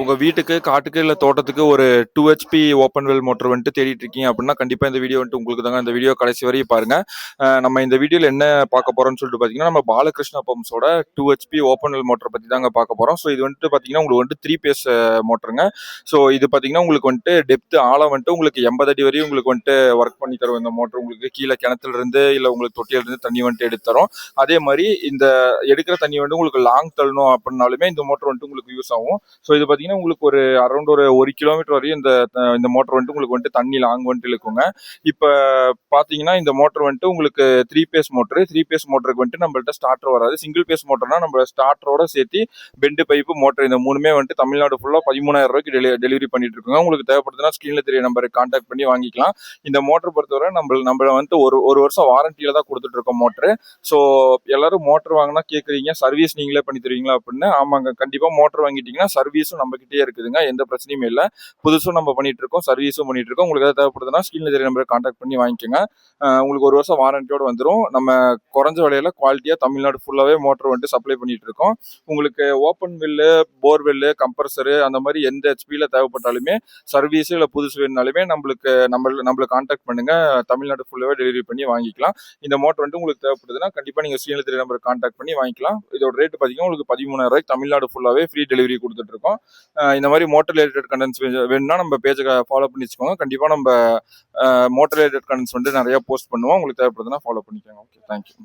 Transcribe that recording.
உங்கள் வீட்டுக்கு காட்டுக்கு இல்லை தோட்டத்துக்கு ஒரு 2 ஹெச்பி ஓப்பன் வெல் மோட்டர் வந்துட்டு தேடிட்டு இருக்கீங்க அப்படின்னா கண்டிப்பாக இந்த வீடியோ வந்துட்டு உங்களுக்கு தாங்க. இந்த வீடியோ கடைசி வரையும் பாருங்க. நம்ம இந்த வீடியோவில் என்ன பார்க்க போறோம்னு சொல்லிட்டு பார்த்தீங்கன்னா, நம்ம பாலகிருஷ்ணா பம்ப்ஸோட 2 ஹெச்பி ஓப்பன் வெல் மோட்டர் பற்றி தாங்க பார்க்க போகிறோம். ஸோ இது வந்துட்டு பார்த்தீங்கன்னா உங்களுக்கு வந்துட்டு 3 பேஸ் மோட்டருங்க. ஸோ இது பார்த்தீங்கன்னா உங்களுக்கு வந்துட்டு டெப்த் ஆழம் வந்துட்டு உங்களுக்கு 80 அடி வரையும் உங்களுக்கு வந்துட்டு ஒர்க் பண்ணி தரும். இந்த மோட்டர் உங்களுக்கு கீழே கிணத்துல இருந்து இல்லை உங்களுக்கு தொட்டியில இருந்து தண்ணி வந்துட்டு எடுத்து தரும். அதே மாதிரி இந்த எடுக்கிற தண்ணி வந்து உங்களுக்கு லாங் தள்ளணும் அப்படின்னாலுமே இந்த மோட்டர் வந்துட்டு உங்களுக்கு யூஸ் ஆகும். ஸோ இது பார்த்தீங்கன்னா உங்களுக்கு ஒரு அரௌண்ட் ஒரு கிலோமீட்டர் வரையும் இந்த மோட்டர் வந்துட்டு உங்களுக்கு வந்துட்டு தண்ணி லாங் வந்துட்டு இழுக்குங்க. இப்போ பார்த்தீங்கன்னா இந்த மோட்டர் வந்துட்டு உங்களுக்கு 3 பேஸ் மோட்டருக்கு வந்துட்டு நம்மள்ட்ட ஸ்டார்டர் வராது. சிங்கிள் பேஸ் மோட்டர்னா நம்ம ஸ்டார்டரோட சேர்த்து பெண்டு பைப்பு மோட்டர் இந்த மூணுமே வந்துட்டு தமிழ்நாடு ஃபுல்லாக 13,000 ரூபாய்க்கு டெலிவரி பண்ணிட்டு இருக்கோங்க. உங்களுக்கு தேவைப்படுதுன்னா ஸ்க்ரீனில் தெரிய நம்பருக்கு கான்டாக்ட் பண்ணி வாங்கிக்கலாம். இந்த மோட்டர் பொறுத்தவரை நம்மள வந்துட்டு ஒரு வருஷம் வாரண்டியில தான் கொடுத்துட்டு இருக்கோம் மோட்டர். ஸோ எல்லாரும் மோட்டர் வாங்கினா கேட்குறீங்க, சர்வீஸ் நீங்களே பண்ணி தருவீங்களா அப்படின்னு. ஆமாங்க, கண்டிப்பாக மோட்டர் வாங்கிட்டீங்கன்னா சர்வீஸும் நம்மகிட்டே இருக்குதுங்க. எந்த பிரச்சனையும் இல்லை. புதுசும் நம்ம பண்ணிட்டு இருக்கோம், சர்வீஸும் பண்ணிட்டு இருக்கோம். உங்களுக்கு ஏதாவது தேவைப்படுதுன்னா ஸ்க்ரீனில் தெரிய நம்பரை கான்டாக்ட் பண்ணி வாங்கிக்கோங்க. உங்களுக்கு ஒரு வருஷம் வாரண்டியோட வந்துடும். நம்ம குறைஞ்ச விலையில குவாலிட்டியாக தமிழ்நாடு ஃபுல்லாகவே மோட்டர் வந்துட்டு சப்ளை பண்ணிட்டு இருக்கோம். உங்களுக்கு ஓப்பன் வெல்லு, போர்வெல்லு, கம்ப்ரஸரு அந்த மாதிரி எந்த ஹெச்பியில் தேவைப்பட்டாலுமே சர்வீஸு இல்லை புதுசு வேணுனாலுமே நம்மளை கான்டாக்ட் பண்ணுங்க. தமிழ்நாடு ஃபுல்லாகவே டெலிவரி பண்ணி வாங்கிக்கலாம். இந்த மோட்டர் வந்துட்டு உங்களுக்கு தேவைப்படுதுன்னா கண்டிப்பாக நீங்கள் ஸ்க்ரீனில் தெரிய நம்பரை கான்டாக்ட் பண்ணி வாங்கிக்கலாம். இதோட ரேட் பார்த்தீங்கன்னா உங்களுக்கு 13,000 ரூபாய்க்கு தமிழ்நாடு ஃபுல்லாகவே ஃப்ரீ டெலிவரி கொடுத்துட்டு இருக்கோம். இந்த மாதிரி மோட்டர் ரிலேட்டட் கண்டென்ட்ஸ் வேணும்னா நம்ம பேஜை ஃபாலோ பண்ணி வச்சுக்கோங்க. கண்டிப்பாக நம்ம மோட்டர் ரிலேட்டட் கண்டென்ட்ஸ் வந்துட்டு நிறைய போஸ்ட் பண்ணுவோம். உங்களுக்கு தேவைப்படுதுன்னா ஃபாலோ பண்ணிக்கோங்க. Okay, thank you.